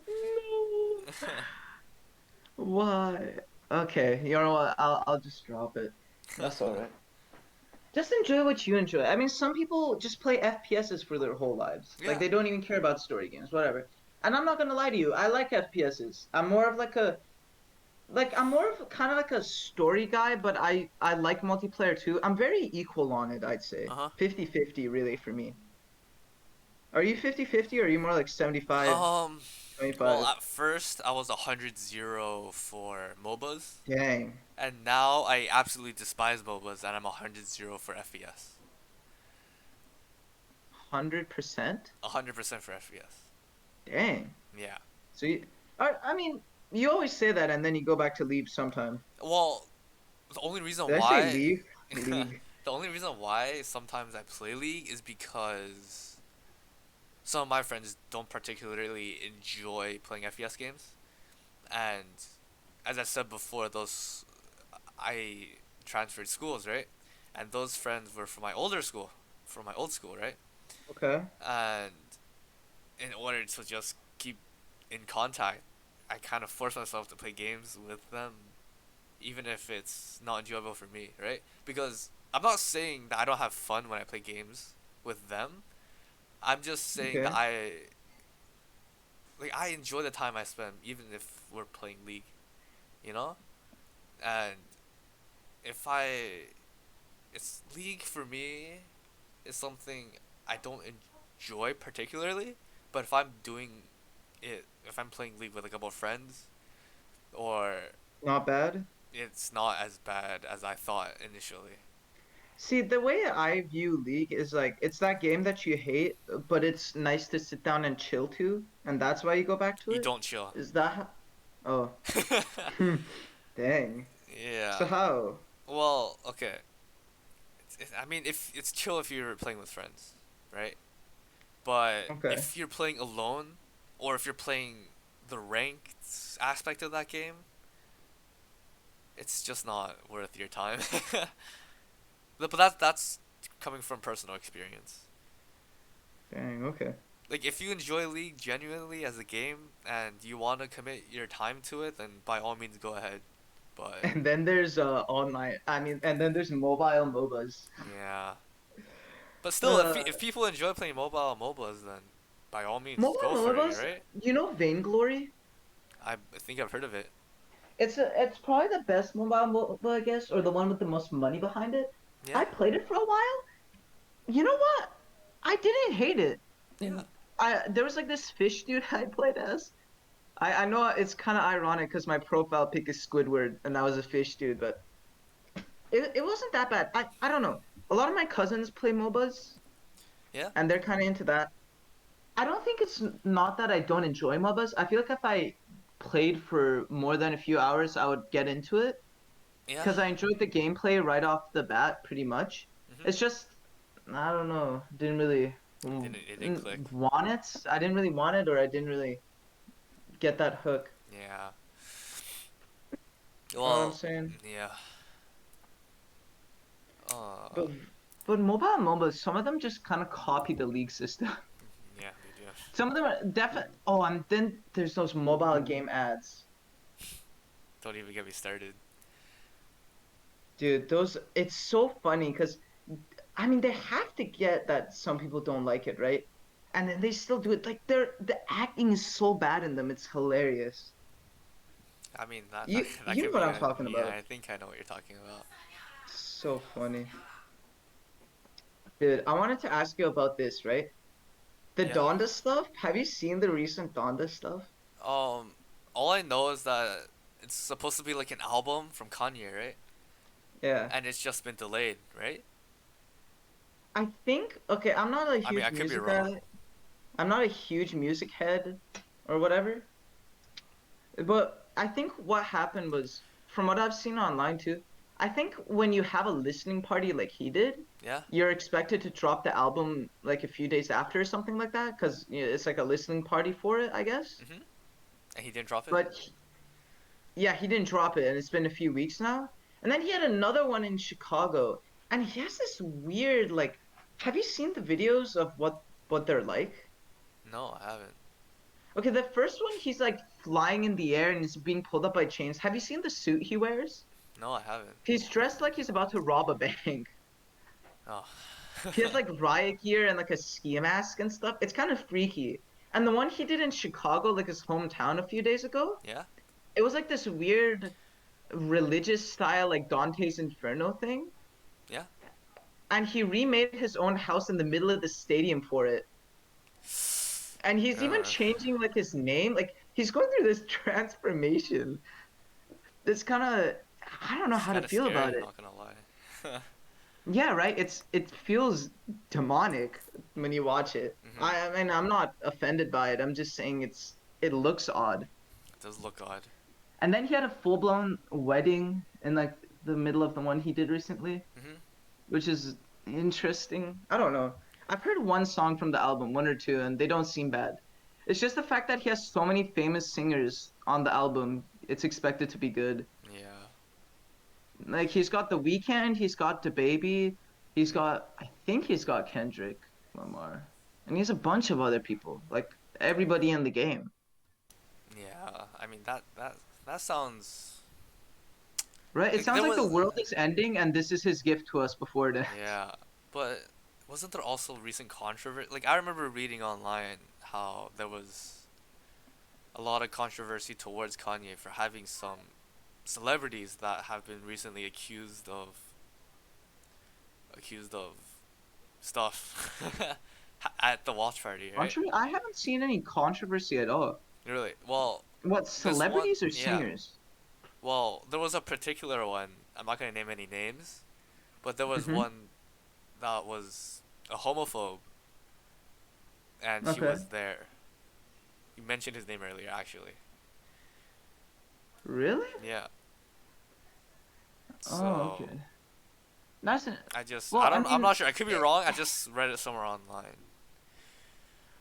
No. Why? Okay, you know what? I'll just drop it. That's all right. Just enjoy what you enjoy. I mean, some people just play FPSs for their whole lives. Like Yeah. they don't even care about story games, whatever. And I'm not gonna lie to you, I like FPSs. I'm more of kind of like a story guy, but I like multiplayer too. I'm very equal on it, I'd say. Uh huh. 50-50 really for me. Are you 50-50 or are you more like 75 Um. Well, 25? at first I was 100-0 for MOBAs, Dang. and now I absolutely despise MOBAs, and I'm 100-0 for FPS. 100%? 100% for FPS. Dang. Yeah. So I mean, you always say that and then you go back to League sometime. Well, the only reason Did I say why League? the League. only reason why sometimes I play League is because some of my friends don't particularly enjoy playing FPS games, and as I said before, those I transferred schools, right? And those friends were from my older school, from my old school, right? Okay. And in order to just keep in contact, I kind of force myself to play games with them, even if it's not enjoyable for me, right? Because I'm not saying that I don't have fun when I play games with them. I'm just saying that Okay. I enjoy the time I spend, even if we're playing League, you know. And if I, it's League for me is something I don't enjoy particularly, but if I'm doing it, if I'm playing League with a couple of friends, or Not bad. it's not as bad as I thought initially. See, the way I view League is like it's that game that you hate, but it's nice to sit down and chill to, and that's why you go back to You it. don't chill. Is that how... Oh, dang. Yeah. So how? Well, okay. I mean, if it's chill if you're playing with friends, right? But Okay. if you're playing alone, or if you're playing the ranked aspect of that game, it's just not worth your time. But that's coming from personal experience. Dang, okay. Like if you enjoy League genuinely as a game and you want to commit your time to it, then by all means go ahead. But And then there's online. I mean, and then there's mobile MOBAs. yeah, but still, Uh, if people enjoy playing mobile MOBAs, then by all means Mobile go for it, MOBAs, right? you know Vainglory? I think I've heard of it. It's probably the best mobile MOBA, I guess, or the one with the most money behind it. Yeah, I played it for a while. You know what? I didn't hate it. yeah. There was like this fish dude I played as. I know it's kind of ironic because my profile pic is Squidward and I was a fish dude, but it wasn't that bad. I don't know. A lot of my cousins play MOBAs Yeah, and they're kind of into that. I don't think it's not that I don't enjoy MOBAs. I feel like if I played for more than a few hours, I would get into it yeah. because I enjoyed the gameplay right off the bat, pretty much. Mhm. It's just, I don't know, didn't really It didn't click. want it. I didn't really want it, or I didn't really get that hook. Yeah. You know what I'm Well, saying? yeah. Uh, But but mobile MOBAs, some of them just kind of copy the league system. yeah, they do. Some of them are definitely. Oh, and then there's those mobile game ads. Don't even get me started. Dude, those it's so funny because I mean they have to get that some people don't like it, right? And then they still do it. Like the acting is so bad in them, it's hilarious. I mean that You know could what be I'm talking yeah. about. I think I know what you're talking about. So funny. Dude, I wanted to ask you about this, right? The Yeah. Donda stuff. Have you seen the recent Donda stuff? Um, all I know is that it's supposed to be like an album from Kanye, right? Yeah. And it's just been delayed, right? I think okay, I'm not a I mean, huge I could be music wrong. guy. I'm not a huge music head or whatever. But I think what happened was, from what I've seen online too, I think when you have a listening party like he did, Yeah. you're expected to drop the album like a few days after or something like that, because it's like a listening party for it, I guess. Mhm. And he didn't drop it. But yeah, he didn't drop it, and it's been a few weeks now. And then he had another one in Chicago, and he has this weird like. Have you seen the videos of what they're like? No, I haven't. Okay, the first one, he's like flying in the air and is being pulled up by chains. Have you seen the suit he wears? No, I haven't. He's dressed like he's about to rob a bank. Oh. He has like riot gear and like a ski mask and stuff. It's kind of freaky. And the one he did in Chicago, like his hometown a few days ago, Yeah. it was like this weird religious style, like Dante's Inferno thing. Yeah. And he remade his own house in the middle of the stadium for it. And he's even Uh, changing like his name. Like he's going through this transformation. It's kind of I don't know it's how to kind of feel about scary. it. Not gonna lie. Yeah, right. It feels demonic when you watch it. Mhm. I mean I'm not offended by it. I'm just saying it looks odd. It does look odd. And then he had a full-blown wedding in like the middle of the one he did recently, Mhm. which is interesting. I don't know. I've heard one song from the album, one or two, and they don't seem bad. It's just the fact that he has so many famous singers on the album. It's expected to be good. Yeah. Like he's got The Weeknd, he's got DaBaby, he's got I think he's got Kendrick Lamar, and he's a bunch of other people. Like everybody in the game, Yeah, I mean that sounds right? It like sounds there like the was world is ending, and this is his gift to us before it ends. yeah, but wasn't there also recent controversy? Like I remember reading online how there was a lot of controversy towards Kanye for having some celebrities that have been recently accused of stuff at the watch party, right? I haven't seen any controversy at all. Really? Well, What, this one, celebrities or yeah. singers? Well, there was a particular one. I'm not gonna name any names, but there was Mm-hmm. one that was a homophobe, and he Okay. was there. You mentioned his name earlier, actually. Really? Yeah. Oh, So okay. That's an, I well, I don't, I'm mean, not sure. I could be wrong. I just read it somewhere online.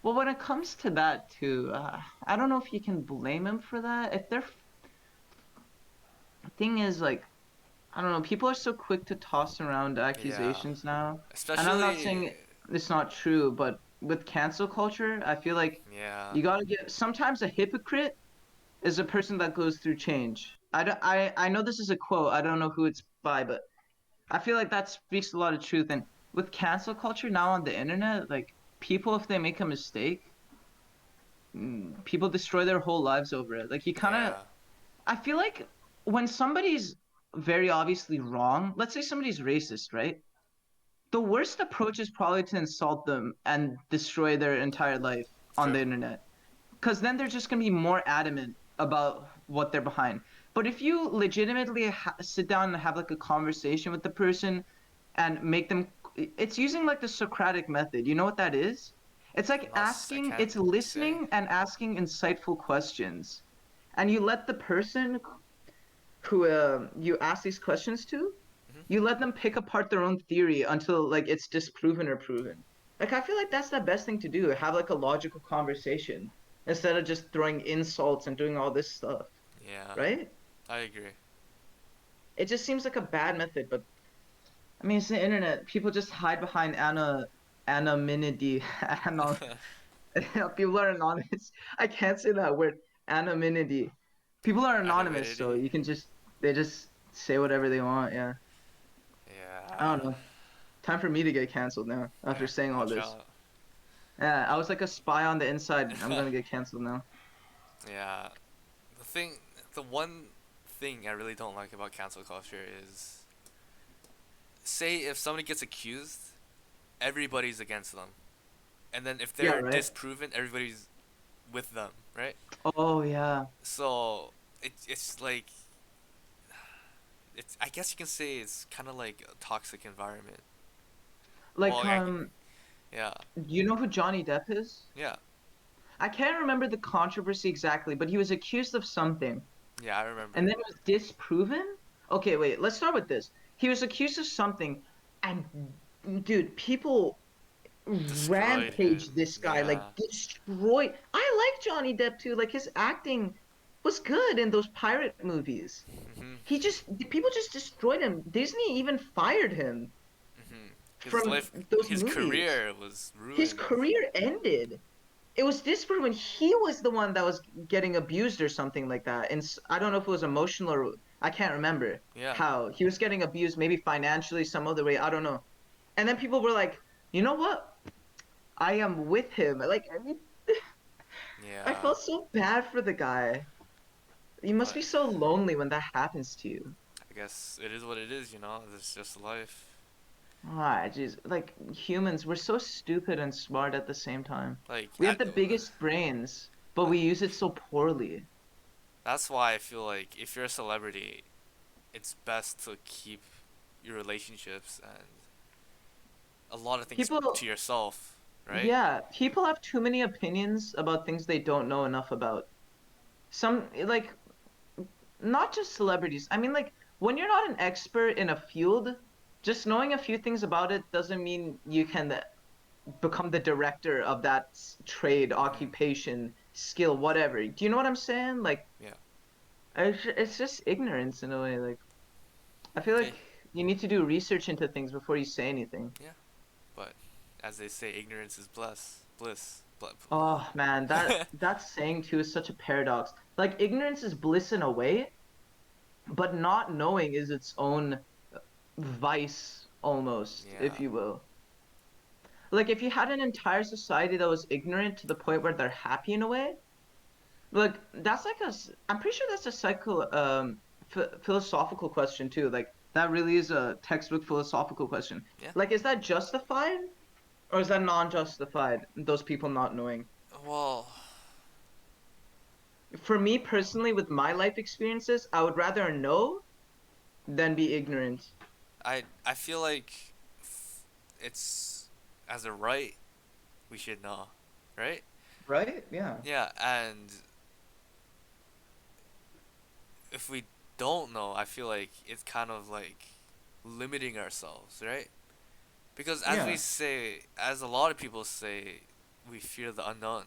well, when it comes to that too, I don't know if you can blame him for that. If their thing is like, I don't know, people are so quick to toss around Yeah. accusations now, and I'm not Especially, saying it's not true, but with cancel culture, I feel like yeah. you gotta get. Sometimes a hypocrite is a person that goes through change. I know this is a quote. I don't know who it's by, but I feel like that speaks a lot of truth. And with cancel culture now on the internet, like people, if they make a mistake, people destroy their whole lives over it. Like you kind of, Yeah. I feel like when somebody's very obviously wrong, let's say somebody's racist, right? The worst approach is probably to insult them and destroy their entire life on True. the internet. Because then they're just going to be more adamant about what they're behind. But if you legitimately sit down and have like a conversation with the person and make them, it's using like the Socratic method. You know what that is? It's like I asking, can't it's say. listening and asking insightful questions. And you let the person who you ask these questions to, Hmm. you let them pick apart their own theory until like it's disproven or proven. Like I feel like that's the best thing to do. Have like a logical conversation instead of just throwing insults and doing all this stuff, Yeah. right? I agree. It just seems like a bad method, but I mean it's the internet. People just hide behind anonymity. Anon People are anonymous. I can't say that word. Anonymity. People are anonymous, so Anonymity. you can just they just say whatever they want. Yeah. I Yeah. don't know. Time for me to get canceled now after Yeah. saying all Watch this. out. Yeah, I was like a spy on the inside. I'm gonna get canceled now. Yeah. The thing, the one thing I really don't like about cancel culture is, say if somebody gets accused, everybody's against them, and then if Yeah, they're right? disproven, everybody's with them, right? Oh yeah. So it's like it's I guess you can say it's kind of like a toxic environment. Well, Like yeah, you know who Johnny Depp is? yeah, I can't remember the controversy exactly, but he was accused of something yeah. I remember. and then it was disproven. Okay, wait, let's start with this. He was accused of something and dude, people Destroyed him. rampage this guy, like Yeah. destroyed. I like Johnny Depp too. Like his acting was good in those pirate movies. Mhm. People just destroyed him. Disney even fired him Mhm. His from life, those his movies. career was His ruined. career ended. It was disproven he was the one that was getting abused or something like that. And I don't know if it was emotional or I can't remember Yeah. how he was getting abused, maybe financially, some other way. I don't know. And then people were like, you know what? I am with him. Like, I mean, I Yeah. felt so bad for the guy. You must But be so lonely when that happens to you. I guess it is what it is, you know? It's just life. Ah, jeez. Like humans, we're so stupid and smart at the same time. Like, We have the biggest brains, but we use it so poorly. that's why I feel like if you're a celebrity, it's best to keep your relationships and a lot of things People, to yourself, right? yeah, people have too many opinions about things they don't know enough about. Some, like, not just celebrities. I mean, like, when you're not an expert in a field, just knowing a few things about it doesn't mean you can become the director of that trade, Hmm. occupation, skill, whatever. Do you know what I'm saying? Like, Yeah. it's just ignorance in a way. Like, I feel Okay. like you need to do research into things before you say anything. Yeah. But as they say, ignorance is bliss. Oh man, that saying too is such a paradox. Like ignorance is bliss in a way, but not knowing is its own vice almost, if Yeah. you will. Like if you had an entire society that was ignorant to the point where they're happy in a way, like that's like I'm pretty sure that's a philosophical question too. Like that really is a textbook philosophical question. Yeah. Like is that justified or is that non-justified? Those people not knowing. Well, For me personally, with my life experiences, I would rather know than be ignorant. I feel like it's as a right we should know, right? Right? Yeah. Yeah, and if we don't know, I feel like it's kind of like limiting ourselves, right? Because Yeah. as a lot of people say, we fear the unknown.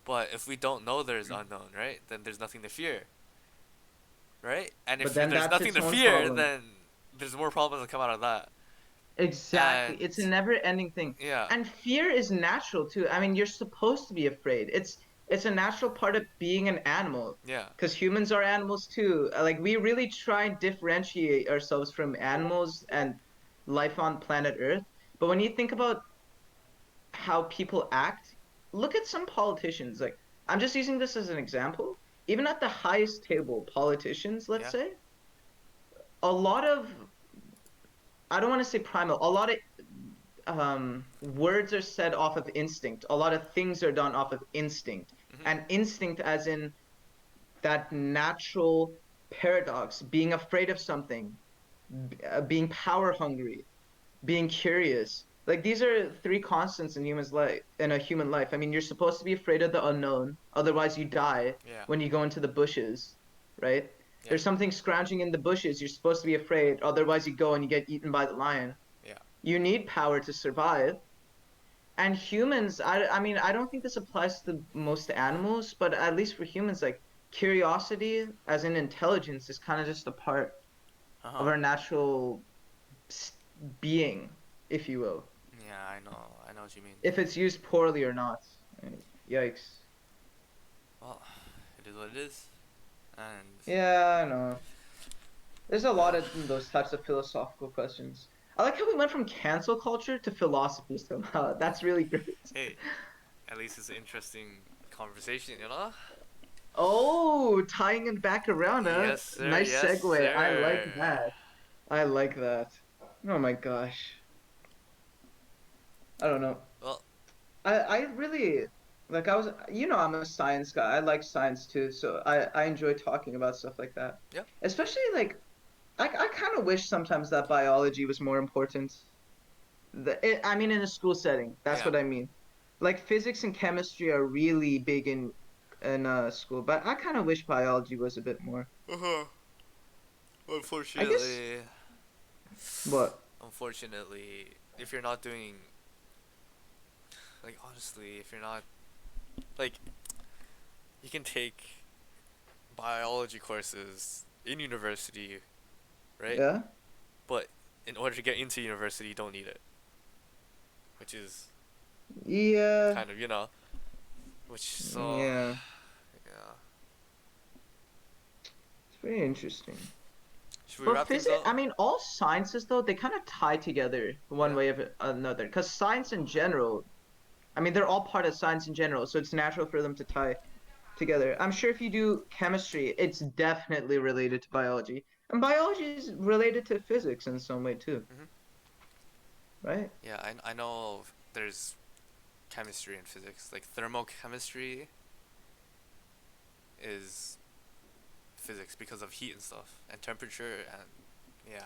But if we don't know there's unknown, right? Then there's nothing to fear, right? And But if then there's that's nothing its to own fear, problem. then there's more problems that come out of that. Exactly. And It's a never-ending thing. yeah, And fear is natural too. I mean, you're supposed to be afraid. It's a natural part of being an animal. yeah, Because humans are animals too. Like we really try and differentiate ourselves from animals and life on planet Earth. But when you think about how people act, look at some politicians. Like I'm just using this as an example. Even at the highest table, politicians, let's yeah, say, a lot of I don't want to say primal, a lot of words are said off of instinct. A lot of things are done off of instinct. hmm, And instinct as in that natural paradox, being afraid of something, being power hungry, being curious. Like these are three constants in humans life in a human life. I mean, you're supposed to be afraid of the unknown, otherwise you die yeah, when you go into the bushes, right? yeah, There's something scrounging in the bushes, you're supposed to be afraid, otherwise you go and you get eaten by the lion. yeah. You need power to survive. And humans, I mean, I don't think this applies to most animals, but at least for humans, like curiosity, as in intelligence, is kind of just a part Uh of huh. our natural being, if you will. Yeah, I know what you mean. If it's used poorly or not. Yikes. Well, it is what it is, and Yeah, I know. There's a lot uh, of those types of philosophical questions. I like how we went from cancel culture to philosophy somehow. That's really great. hey, at least it's an interesting conversation, you know? Oh, tying it back around, huh? Yes, sir. Nice Yes, segue. I like sir. that. I like that. Oh my gosh. I don't know. Well, I really like I was I'm a science guy. I like science too, so I enjoy talking about stuff like that. yeah. Especially like I kind of wish sometimes that biology was more important. I mean in a school setting. That's Yeah. what I mean. Like physics and chemistry are really big in school, but I kind of wish biology was a bit more. Uh-huh. I guess Unfortunately, what? unfortunately, if you're not doing like honestly, if you're not like you can take biology courses in university, right? Yeah? But in order to get into university, you don't need it, which is Yeah. kind of which so Yeah. yeah. It's very interesting. Should we But wrap things physics, up? I mean, all sciences though, they kind of tie together one Yeah. way or another. Because science in general, I mean, they're all part of science in general, so it's natural for them to tie together. I'm sure if you do chemistry, it's definitely related to biology. And biology is related to physics in some way too, Mhm. right? Yeah, I know there's chemistry and physics. Like thermochemistry is physics because of heat and stuff and temperature and yeah.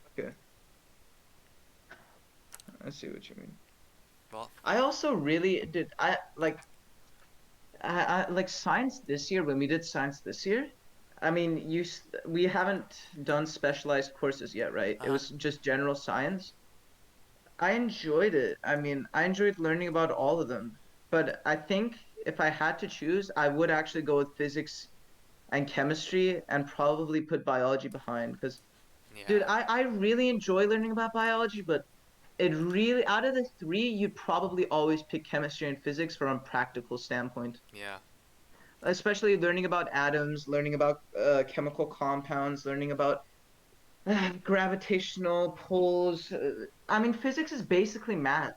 Okay, I see what you mean. Well, I also really did, I like science this year, when we did science this year, I mean, we haven't done specialized courses yet, right? It uh-huh. was just general science. I enjoyed it. I mean, I enjoyed learning about all of them. But I think if I had to choose, I would actually go with physics and chemistry, and probably put biology behind. Because, dude, Yeah. I really enjoy learning about biology, but it really, out of the three, you'd probably always pick chemistry and physics from a practical standpoint. Yeah. Especially learning about atoms, learning about chemical compounds, learning about gravitational pulls. I mean, physics is basically math.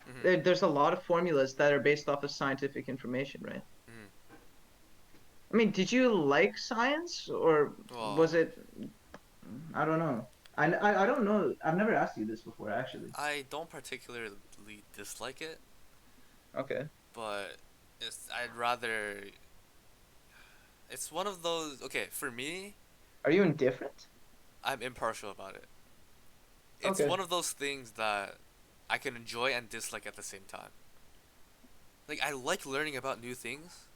Mhm. There's a lot of formulas that are based off of scientific information, right? Mhm. I mean, did you like science or was Well, it? I don't know. I don't know. I've never asked you this before, actually. I don't particularly dislike it, Okay. but I'd rather it's one of those. Okay, for me, Are you indifferent? I'm impartial about it. It's Okay. one of those things that I can enjoy and dislike at the same time. Like I like learning about new things,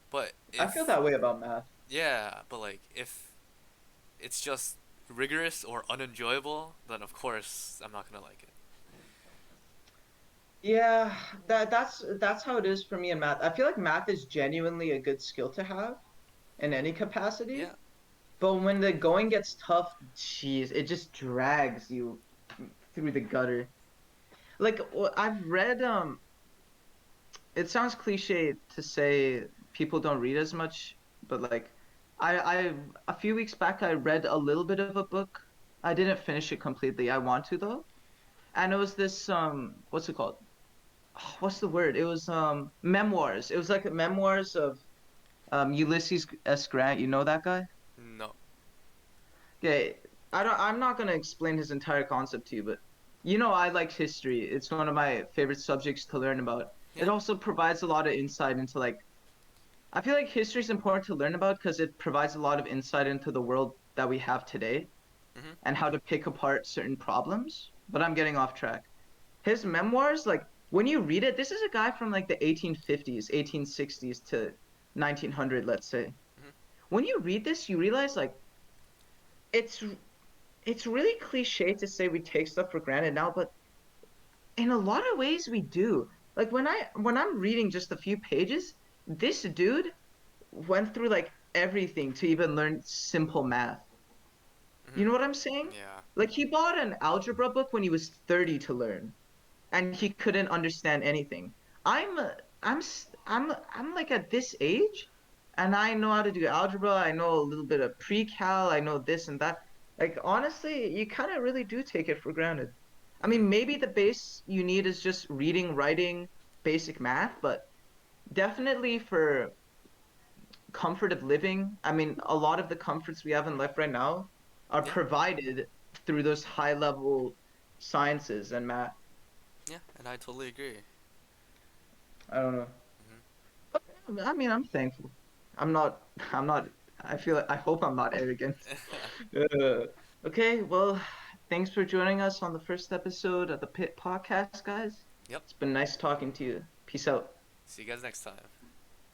but I feel if that way about math. yeah, but like if it's just rigorous or unenjoyable, then of course I'm not gonna like it. Yeah, that's how it is for me in math. I feel like math is genuinely a good skill to have in any capacity, Yeah. but when the going gets tough, jeez, it just drags you through the gutter. Like I've read it sounds cliche to say people don't read as much, but like I a few weeks back I read a little bit of a book. I didn't finish it completely. I want to though. And it was this what's it called? Oh, what's the word? It was memoirs. It was like memoirs of Ulysses S. Grant. You know that guy? No. Okay, I'm not gonna explain his entire concept to you, but you know I liked history. It's one of my favorite subjects to learn about. It Yeah. also provides a lot of insight into like I feel like history is important to learn about because it provides a lot of insight into the world that we have today Mhm. and how to pick apart certain problems. But I'm getting off track. His memoirs, like when you read it, this is a guy from like the 1850s, 1860s to 1900, let's say. Mhm. When you read this, you realize like it's it's really cliche to say we take stuff for granted now, but in a lot of ways we do. Like when I'm reading just a few pages, this dude went through like everything to even learn simple math. You Mhm. know what I'm saying? Yeah. Like he bought an algebra book when he was 30 to learn, and he couldn't understand anything. I'm I'm like at this age, and I know how to do algebra. I know a little bit of pre-cal. I know this and that. Like honestly, you kind of really do take it for granted. I Mhm. mean, maybe the base you need is just reading, writing, basic math, but definitely for comfort of living, I mean, a lot of the comforts we have in life right now are Yeah. provided through those high level sciences and math. Yeah. And I totally agree. I don't know. Mhm. I mean, I'm thankful. I'm not, I'm not, I feel, I hope I'm not arrogant. Uh, okay, well, thanks for joining us on the first episode of the Pit Podcast, guys. Yep. It's been nice talking to you. Peace out. See you guys next time.